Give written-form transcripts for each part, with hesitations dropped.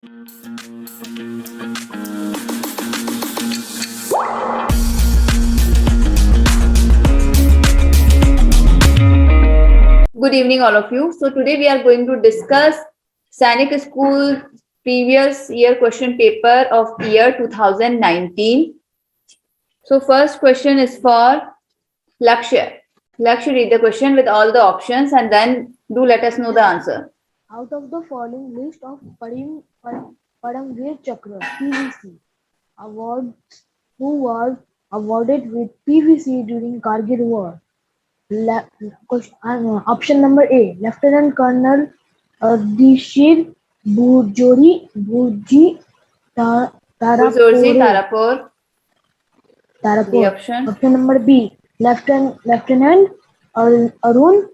Good evening, all of you. So today we are going to discuss Sainik School previous year question paper of year 2019. So first question is for Lakshya. Lakshya, read the question with all the options and then do let us know the answer. Out of the following list of Paramveer Chakra (PVC) awards, who was awarded with PVC during Kargil War? Option number A, Lieutenant Colonel Ardeshir Bhurji Bhurji Tarapore. The option. Option number B, Lieutenant Arun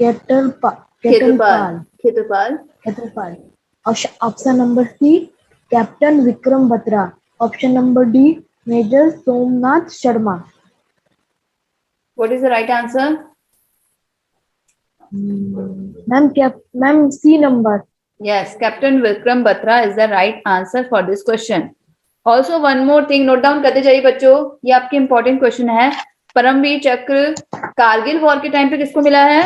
Ketalpal. Option number C, Captain Vikram Batra. Option number D, Major Somnath Sharma. What is the right answer? Ma'am, C number. Yes, Captain Vikram Batra is the right answer for this question. Also one more thing, note down करते जाइए बच्चों, ये आपके important question है. परमवीर चक्र Kargil war के time पे किसको मिला है?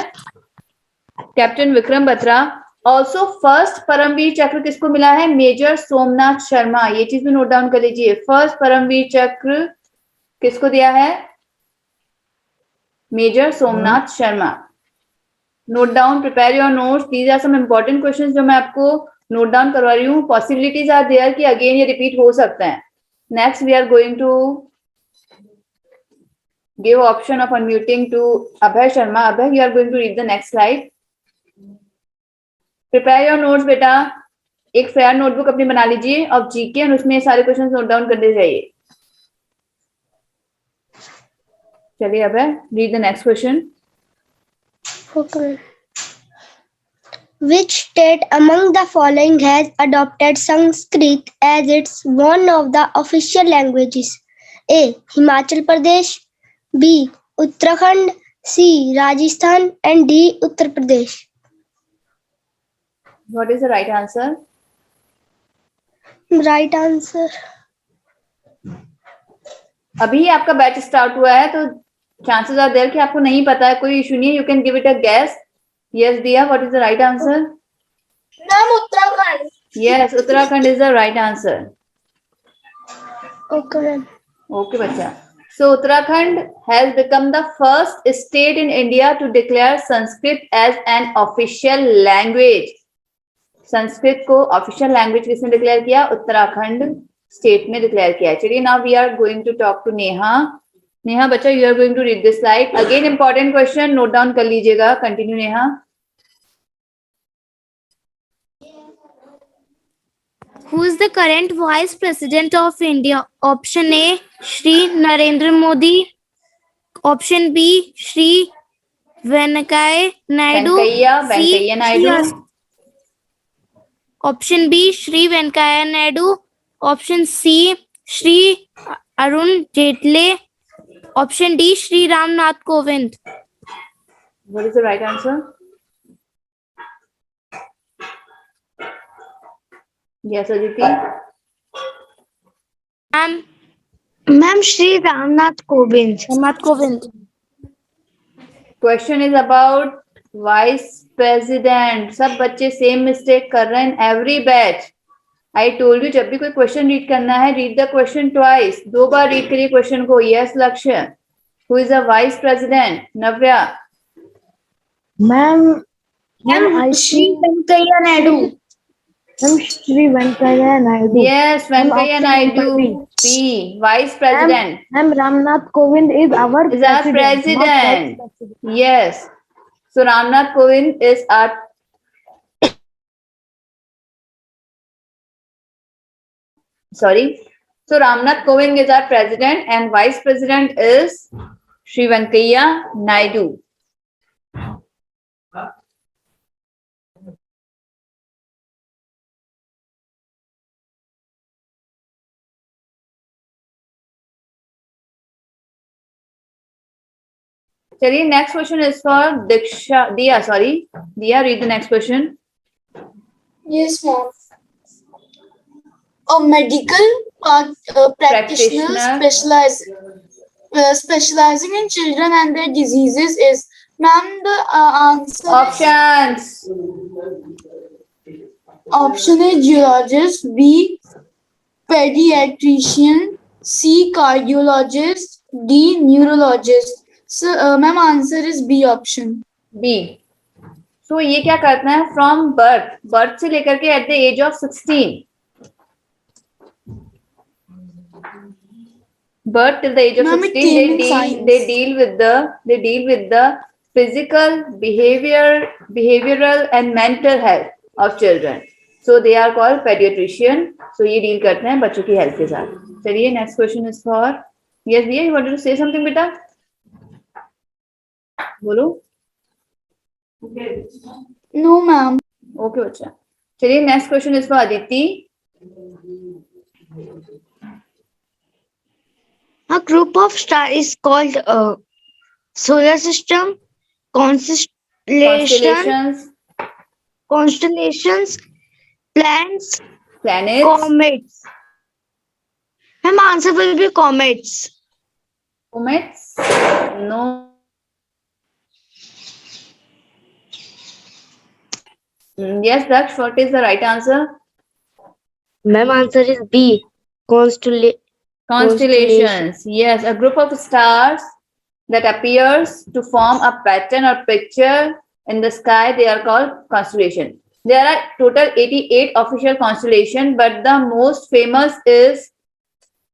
Captain Vikram Batra. Also first Paramvir Chakra किसको मिला है? मेजर सोमनाथ शर्मा. ये चीज भी नोट डाउन कर लीजिए. फर्स्ट परमवीर चक्र किसको दिया है? Major Somnath Sharma. Note down, prepare your notes. These are some important questions जो मैं आपको नोट डाउन करवा रही हूँ. पॉसिबिलिटीज आर देयर कि अगेन ये रिपीट हो सकता है. Next we are going to give option of unmuting to Abhay Sharma. Abhay, you are going to read the next slide. Prepare your notes बेटा. एक फेयर नोटबुक अपनी बना लीजिए और जीके और उसमें सारे क्वेश्चंस नोट डाउन करते जाइए. चलिए Abhay, read the next question. Okay. Which state among the following has adopted Sanskrit as its one of the official languages? A. Himachal Pradesh, B. Uttarakhand, C. Rajasthan, and D. Uttar Pradesh. What is the right answer? Right answer. अभी आपका batch start हुआ है तो chances are there कि आपको नहीं पता है. कोई इशू नहीं है, you can give it a guess. Yes Diya, what is the right answer? Ma'am, Uttarakhand. Yes, Uttarakhand is the right answer. Okay, ma'am. Okay बच्चा. So Uttarakhand has become the first state in India to declare Sanskrit as an official language. Sanskrit को official language किसने declare किया? Uttarakhand state में declare किया. चलिए, now we are going to talk to Neha. Neha बच्चा, you are going to read this slide. Again important question, note down कर लीजिएगा. Continue Neha. Who is the current Vice President of India? Option A, Shri Narendra Modi. Option B, Shri Venkaiah Naidu. Venkaiah Naidu. Option B, Shri Venkaiah Naidu. Option C, Shri Arun Jaitley. Option D, Shri Ram Nath Kovind. What is the right answer? Yes, Aditi. Ma'am, Shri Ram Nath Kovind. Question is about vice president. सब बच्चे same mistake कर रहे हैं. Every batch I told you, जब भी कोई question read करना है, read the question twice. 2 bar read करिए क्वेश्चन को. यस लक्ष्य. Who is the vice president? Navya. Ma'am, Shri Venkaiah Naidu. Ma'am, Shri Venkaiah Naidu. Yes, Venkaiah Naidu. P. Vice President. Ma'am, Ramnath Kovind is our Is our president. Yes. So Ramnath Kovind is our. Sorry. So Ramnath Kovind is our president and vice president is Shri Venkaiah Naidu. चलिए, next question is for दिया. Diya, read the next question. Yes, ma'am. A medical practitioner specializing in children and their diseases is. Ma'am, the answer Options. option A geologist, B pediatrician, C cardiologist, D neurologist. So, ma'am, answer is B option. B. So ये क्या करना है? From birth से लेकर के at the age of 16, birth till the age of Ma'am, it 16, came in science. they deal with the physical, behavioral and mental health of children. So they are called pediatrician. So ये deal करते हैं बच्चों की health के साथ. चलिए next question is for यस दिया. You wanted to say something बेटा? बोलो. No, ma'am. ओके बच्चा. चलिए next question is for Aditi. A group of stars is called a solar system, constellations, planets, comets. Ma'am, answer will be comets. Comets? No. Yes, Daksh, what is the right answer? Ma'am, answer is B. Constellations. Yes, a group of stars that appears to form a pattern or picture in the sky. They are called constellation. There are total 88 official constellations, but the most famous is,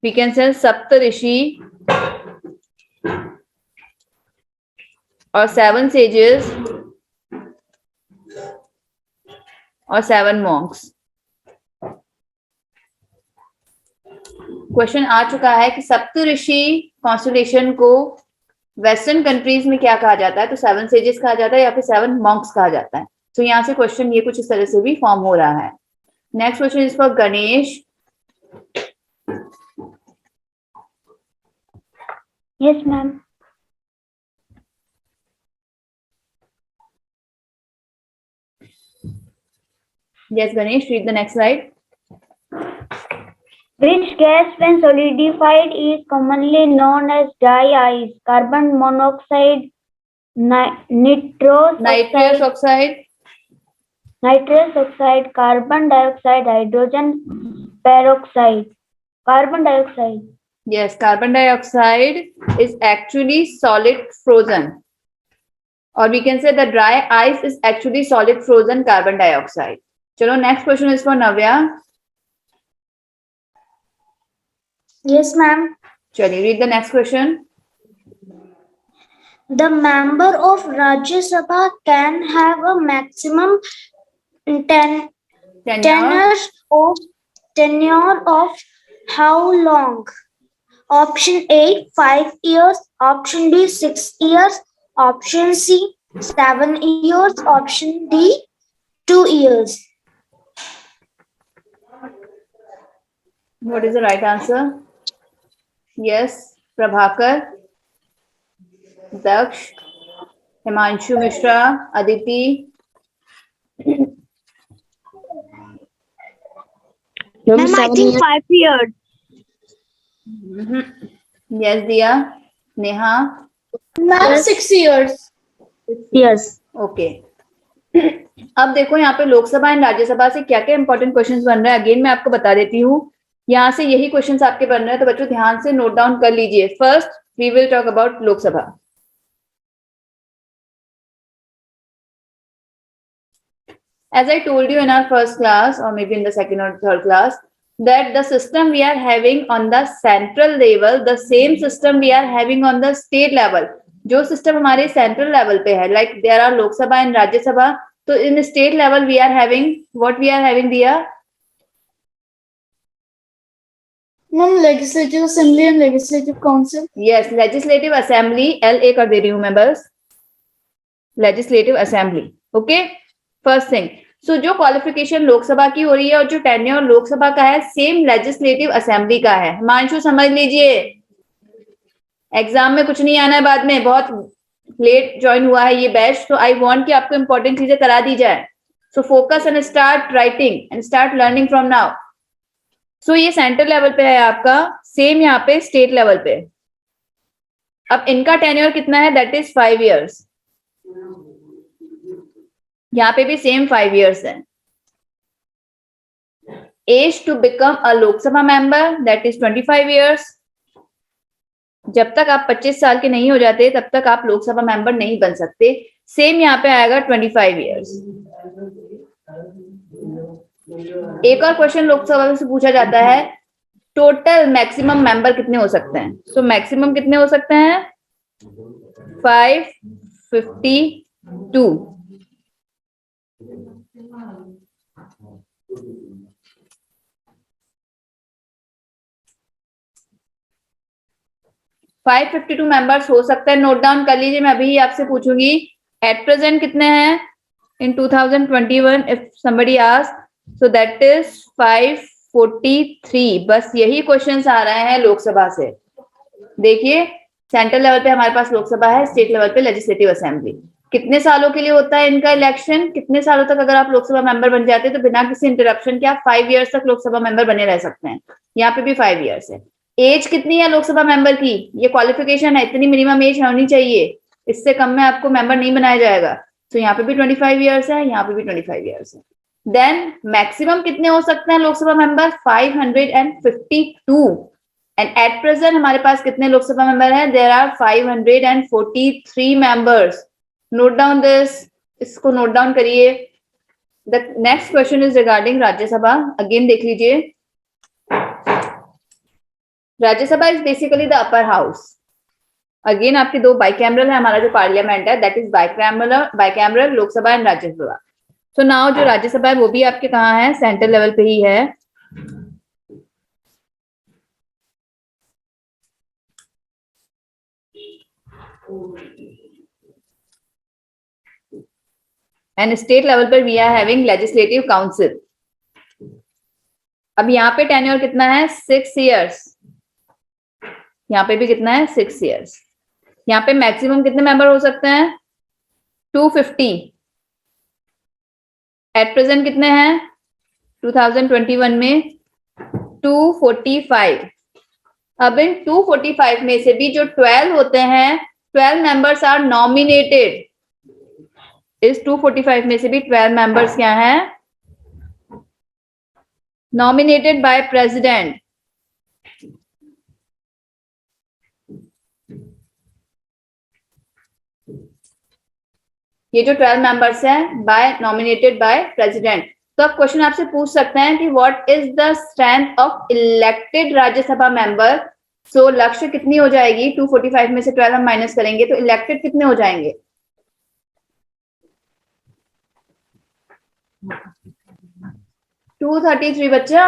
we can say, Saptarishi or 7 sages or 7 monks. Question आ चुका है कि सप्तऋषि constellation को western countries में क्या कहा जाता है? तो 7 सेजेस कहा जाता है या फिर 7 मॉन्क्स कहा जाता है. तो यहाँ से क्वेश्चन ये कुछ इस तरह से भी फॉर्म हो रहा है. Next question is for Ganesh. Yes, ma'am. Yes, Ganesh, read the next slide. Which gas, when solidified, is commonly known as dry ice? Carbon monoxide, nitrous oxide, carbon dioxide, hydrogen peroxide. Carbon dioxide. Yes, carbon dioxide is actually solid frozen, or we can say the dry ice is actually solid frozen carbon dioxide. Chalo, next question is for Navya. Yes, ma'am. Chali, read the next question. The member of Rajya Sabha can have a maximum tenure of how long? Option A 5 years, option B 6 years, option C 7 years, option D 2 years. What is the right answer? Yes, Prabhakar, Daksh, Himanshu Mishra, Aditi. Ma'am, I think 5 years. Yes, Diya. Neha. Ma'am, 6 years. Yes. Okay. अब देखो यहाँ पे Lok Sabha and Rajya Sabha से क्या क्या important questions बन रहे हैं. अगेन मैं आपको बता देती हूँ. यहाँ से यही क्वेश्चंस आपके बन रहे हैं, तो बच्चों ध्यान से नोट डाउन कर लीजिए. First we will talk about Lok Sabha. As I told you in our first class, or maybe in the second or third class, that the system we are having on the central level, the same system we are having on the state level. जो system हमारे central level पे है, like there are Lok Sabha and Rajya Sabha, तो in state level we are having what we are having दिया. Ma'am, legislative assembly and legislative council. Yes, legislative assembly, LA कर दे रही हूँ मैं बस. Legislative assembly, okay. First thing, so जो क्वालिफिकेशन लोकसभा की हो रही है और जो टेन्योर लोकसभा का है, सेम लेजिस्लेटिव असेंबली का है. हिमांशु समझ लीजिए, एग्जाम में कुछ नहीं आना है बाद में. बहुत लेट ज्वाइन हुआ है ये बैच, तो आई वांट कि आपको इंपॉर्टेंट चीजें करा दी जाए. So focus and start writing and start learning from now. So ये सेंट्रल लेवल पे है आपका, सेम यहाँ पे स्टेट लेवल पे। अब इनका टेन्योर कितना है, दैट इज 5 years। यहाँ पे भी सेम 5 years है। Age to become a Lok Sabha member that is 25 years। जब तक आप 25 साल के नहीं हो जाते तब तक आप लोकसभा मेंबर नहीं बन सकते। सेम यहाँ पे आएगा 25 years। एक और क्वेश्चन लोकसभा से पूछा जाता है, टोटल मैक्सिमम मेंबर कितने हो सकते हैं। सो मैक्सिमम कितने हो सकते हैं, 552। मेंबर्स हो सकते हैं। नोट डाउन कर लीजिए, मैं अभी आपसे पूछूंगी एट प्रेजेंट कितने हैं इन 2021 if somebody asks, so that is 543। बस यही क्वेश्चंस आ रहे हैं लोकसभा से। देखिए सेंट्रल लेवल पे हमारे पास लोकसभा है, स्टेट लेवल पे लेजिस्लेटिव असेंबली। कितने सालों के लिए होता है इनका इलेक्शन, कितने सालों तक अगर आप लोकसभा मेंबर बन जाते हैं तो बिना किसी इंटरप्शन के आप 5 years तक लोकसभा मेंबर बने रह सकते हैं। यहाँ पे भी 5 years है। एज कितनी है लोकसभा मेंबर की, ये क्वालिफिकेशन है, इतनी मिनिमम एज होनी चाहिए, इससे कम में आपको मेंबर नहीं बनाया जाएगा। तो यहाँ पे भी 25 years है, यहाँ पे भी 25 years है। देन मैक्सिमम कितने हो सकते हैं Lok Sabha member, 552। And at present हमारे पास कितने लोकसभा मेंबर हैं, there are 543 members. Note down this, इसको नोट डाउन करिए। The next question is regarding Rajya Sabha. अगेन देख लीजिए, Rajya Sabha is basically the upper house. अगेन आपके दो बाइकैमरल है, हमारा जो पार्लियामेंट है that is bicameral Lok Sabha and Rajya Sabha. So now जो राज्यसभा है वो भी आपके कहाँ है, सेंट्रल लेवल पे ही है। एंड स्टेट लेवल पर we are having legislative council. अब यहाँ पे टेन्योर कितना है, 6 years। यहाँ पे भी कितना है, 6 years। यहाँ पे मैक्सिमम कितने मेंबर हो सकते हैं, 250। एट प्रेजेंट कितने हैं 2021 में, 245। अब इन 245 में से भी जो 12 होते हैं, 12 मेंबर्स आर नॉमिनेटेड। इस 245 में से भी 12 मेंबर्स क्या हैं, नॉमिनेटेड बाय प्रेसिडेंट। ये जो 12 मेंबर्स हैं बाय नॉमिनेटेड बाय प्रेसिडेंट। तो अब क्वेश्चन आपसे पूछ सकते हैं कि what is the strength of elected Rajya Sabha member. So Lakshya कितनी हो जाएगी, 245 में से 12 हम माइनस करेंगे तो इलेक्टेड कितने हो जाएंगे, 233 बच्चा।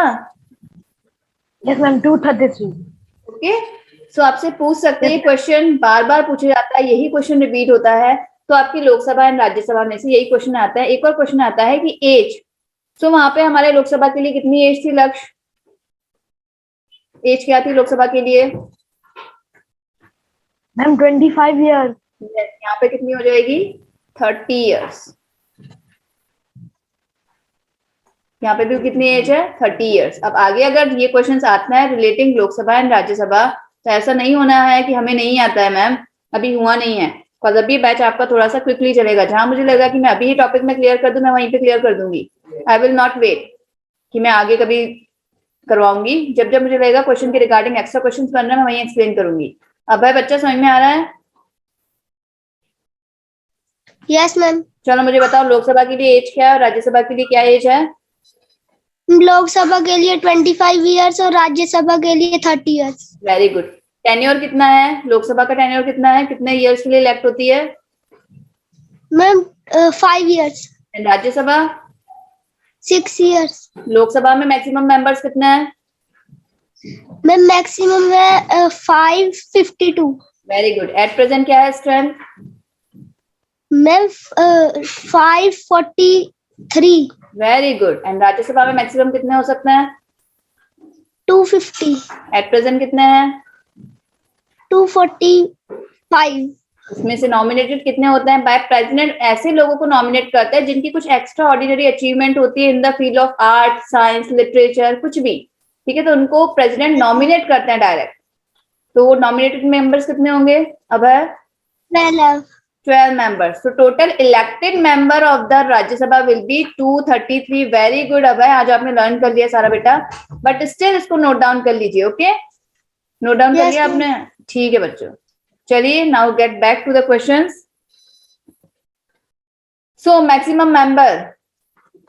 Yes, ma'am. 233. ओके, सो आपसे पूछ सकते हैं, क्वेश्चन बार बार पूछा जाता है, यही क्वेश्चन रिपीट होता है। तो आपकी लोकसभा एंड राज्यसभा में से यही क्वेश्चन आता है। एक और क्वेश्चन आता है कि एज। सो वहां पे हमारे लोकसभा के लिए कितनी एज थी, लक्ष्य एज क्या थी लोकसभा के लिए, Ma'am, 25 years. यहाँ पे कितनी हो जाएगी, 30 years। यहाँ पे भी कितनी एज है, 30 years। अब आगे अगर ये क्वेश्चन आता है रिलेटिंग लोकसभा एंड राज्यसभा, तो ऐसा नहीं होना है कि हमें नहीं आता है मैम, अभी हुआ नहीं है। और अभी बैच आपका थोड़ा सा क्विकली चलेगा। जहां मुझे लगा कि मैं अभी ही टॉपिक में क्लियर कर दूं, मैं वहीं पे क्लियर कर दूंगी। आई विल नॉट वेट कि मैं आगे कभी करवाऊंगी। जब जब मुझे लगेगा क्वेश्चन के रिगार्डिंग एक्स्ट्रा क्वेश्चन बन रहे हैं, मैं वहीं एक्सप्लेन करूंगी। अब भाई बच्चा समझ में आ रहा है, यस मैम। चलो मुझे बताओ लोकसभा के लिए एज क्या है और राज्यसभा के लिए क्या एज है। लोकसभा के लिए 25 years और राज्यसभा के लिए 30 years। Very good. टेन्योर कितना है लोकसभा का, टेन्योर कितना है, कितने ईयर्स के लिए इलेक्ट होती है ma'am 5 years। And Rajya Sabha 6 years। Lok Sabha में मैक्सिमम मेंबर्स कितने हैं, मैम मैक्सिमम है 552। Very good. एट प्रेजेंट क्या है strength, ma'am 543। Very good. And Rajya Sabha में मैक्सिमम कितने हो सकते हैं, 250। एट प्रेजेंट कितने हैं, 245। इसमें से नॉमिनेटेड कितने होते हैं बाय प्रेसिडेंट। ऐसे लोगों को नॉमिनेट करते हैं जिनकी कुछ एक्स्ट्रा ऑर्डिनरी अचीवमेंट होती है in the field of art, science, literature, कुछ भी। ठीक है, तो उनको प्रेसिडेंट नॉमिनेट करते हैं डायरेक्ट। तो वो नॉमिनेटेड मेंबर्स कितने होंगे अब है 12 members. So total elected member of the Rajya Sabha will be 233. Very good अभय, आज आपने लर्न कर लिया सारा बेटा, बट स्टिल इसको नोट डाउन कर लीजिए। ओके, नोट डाउन कर लिया आपने? ठीक है बच्चों, चलिए now get back to the questions. So maximum member,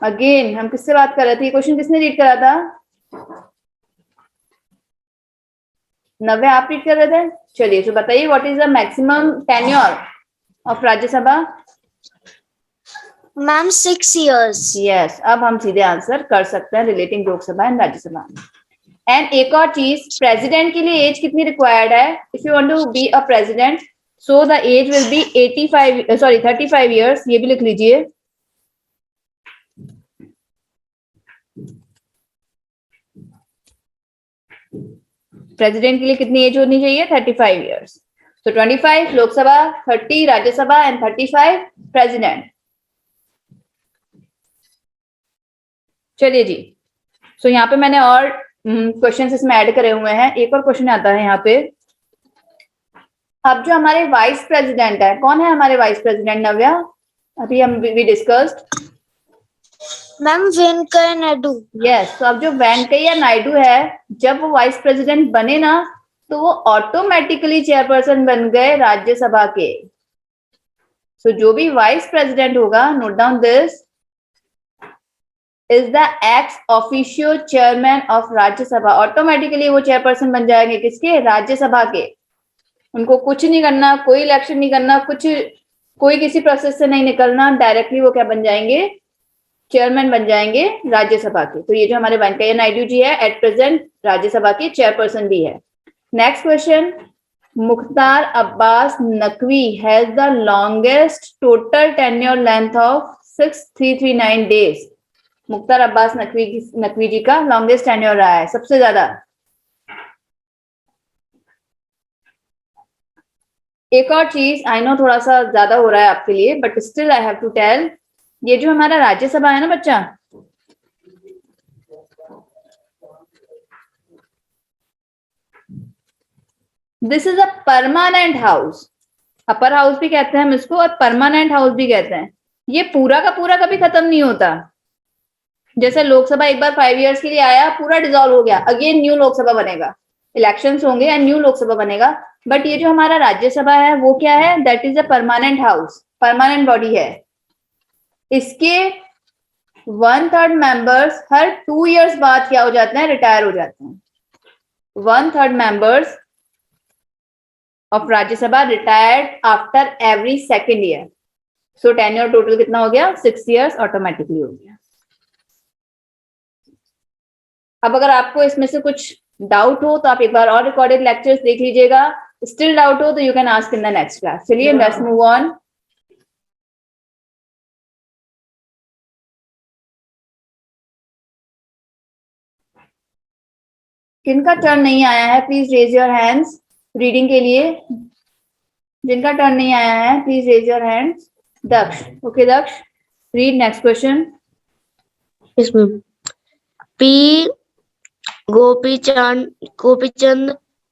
अगेन हम किससे बात कर रहे थे? क्वेश्चन किसने रीड करा था? नव्या आप रीड कर रहे थे? चलिए, तो बताइए what is the maximum tenure of Rajya Sabha? Ma'am 6 years. Yes, अब हम सीधे आंसर कर सकते हैं relating Lok Sabha and Rajya Sabha. And एक और चीज, प्रेसिडेंट के लिए एज कितनी रिक्वायर्ड है? If you want to be a president, so the age will be 35 years। ये भी लिख लीजिए। प्रेसिडेंट के लिए कितनी एज होनी चाहिए? 35 years। तो 25 लोकसभा, 30 राज्यसभा एंड 35 प्रेसिडेंट। चलिए जी, सो यहाँ पे मैंने और क्वेश्चंस इसमें ऐड करे हुए हैं। एक और क्वेश्चन आता है यहाँ पे, अब जो हमारे वाइस प्रेसिडेंट है, कौन है हमारे वाइस प्रेसिडेंट नव्या? अभी हम we discussed ma'am Venkaiah Naidu. Yes, तो अब जो वेंकैया नायडू है, जब वो वाइस प्रेसिडेंट बने ना, तो वो ऑटोमेटिकली चेयरपर्सन बन गए राज्यसभा के। सो जो भी वाइस प्रेसिडेंट होगा, note down this, is the ex officio chairman of Rajya Sabha. Automatically वो चेयरपर्सन बन जाएंगे किसके? राज्यसभा के। उनको कुछ नहीं करना, कोई इलेक्शन नहीं करना, कोई किसी प्रोसेस से नहीं निकलना, डायरेक्टली वो क्या बन जाएंगे? चेयरमैन बन जाएंगे राज्यसभा के। तो ये जो हमारे वेंकैया नायडू जी है, एट प्रेजेंट राज्यसभा के चेयरपर्सन भी है। Next question, Mukhtar Abbas Naqvi has the longest total tenure length of 6339 days। Mukhtar Abbas Naqvi ji का लॉन्गेस्ट टेन्योर रहा है, सबसे ज्यादा। एक और चीज, आई नो थोड़ा सा ज्यादा हो रहा है आपके लिए, but still I have to tell, ये जो हमारा राज्यसभा है ना बच्चा, this is a permanent house. Upper house भी कहते हैं हम इसको और परमानेंट हाउस भी कहते हैं। ये पूरा का पूरा कभी खत्म नहीं होता। जैसे लोकसभा एक बार 5 years के लिए आया, पूरा डिसॉल्व हो गया, अगेन न्यू लोकसभा बनेगा, इलेक्शंस होंगे एंड न्यू लोकसभा बनेगा। बट ये जो हमारा राज्यसभा है वो क्या है? That is a permanent house, permanent body है। इसके 1/3 मेंबर्स हर 2 years बाद क्या हो जाते हैं? रिटायर हो जाते हैं। 1/3 members of Rajya Sabha retired after every 2nd year। So tenure total कितना हो गया? 6 years ऑटोमेटिकली हो गया। अब अगर आपको इसमें से कुछ डाउट हो तो आप एक बार और रिकॉर्डेड लेक्चर्स देख लीजिएगा। स्टिल डाउट हो तो you can ask in the next class. चलिए लेट्स मूव ऑन। किनका टर्न नहीं आया है? Please raise your hands reading के लिए। जिनका टर्न नहीं आया है please raise your hands. Daksh, okay Daksh, read next question. Yes, ma'am. P. Gopichand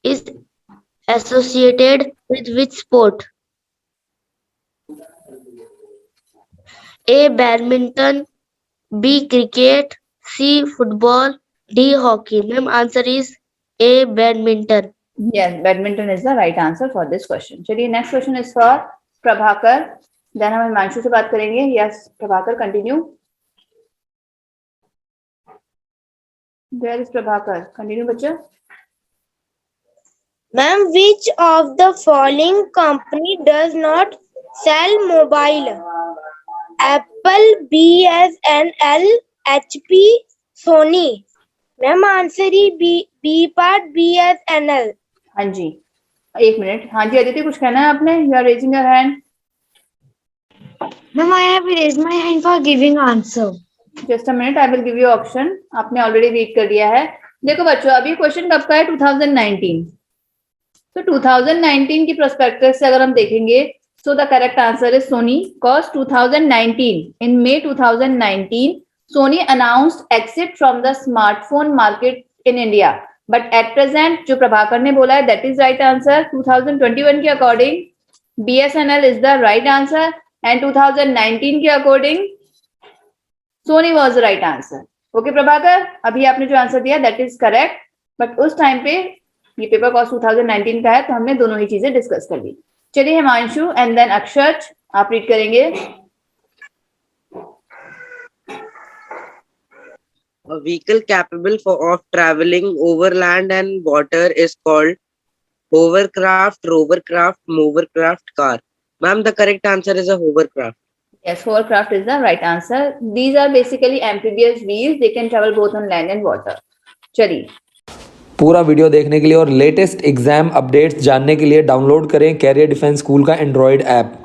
is associated with which sport? A. Badminton, B. Cricket, C. Football, D. Hockey. Ma'am, answer is A. Badminton. Yes, badminton is the right answer for this question. चलिए next question is for Prabhakar, then हम हिमांशु से बात करेंगे। Yes Prabhakar, continue. Where is Prabhakar? Continue बच्चा। Ma'am, which of the following company does not sell mobile? Apple, BSNL, HP, Sony. Ma'am, answer is B part BSNL. हाँ जी, एक minute. हाँ जी अदिति, कुछ कहना है आपने? You are raising your hand. Ma'am, I have raised my hand for giving answer. Just a minute, I will give you option. आपने already read कर दिया है। देखो बच्चों, अभी क्वेश्चन कब का है? 2019। तो 2019 की प्रोस्पेक्टिव से अगर हम देखेंगे, so the correct answer is Sony, cause 2019, in May 2019, Sony announced exit from the smartphone market in India. But at present जो प्रभाकर ने बोला है that is right answer. 2021 के according BSNL is the right answer and 2019 के according Sony was the right answer. Okay Prabhakar, अभी आपने जो answer दिया that is correct. But उस टाइम पे ये पेपर कॉस्ट 2019 का है तो हमने दोनों ही चीजें डिस्कस कर ली. चलिए हिमांशु एंड देन अक्षत आप रीड करेंगे. A vehicle capable of traveling over land and water is called hovercraft, rovercraft, movercraft, car. Ma'am, the correct answer is a hovercraft. Yes, hovercraft is the right answer. These are basically amphibious wheels. They can travel both on land and water. चलिए. पूरा video देखने के लिए और latest exam updates जानने के लिए download करें कैरियर डिफेंस स्कूल का एंड्रॉयड ऐप.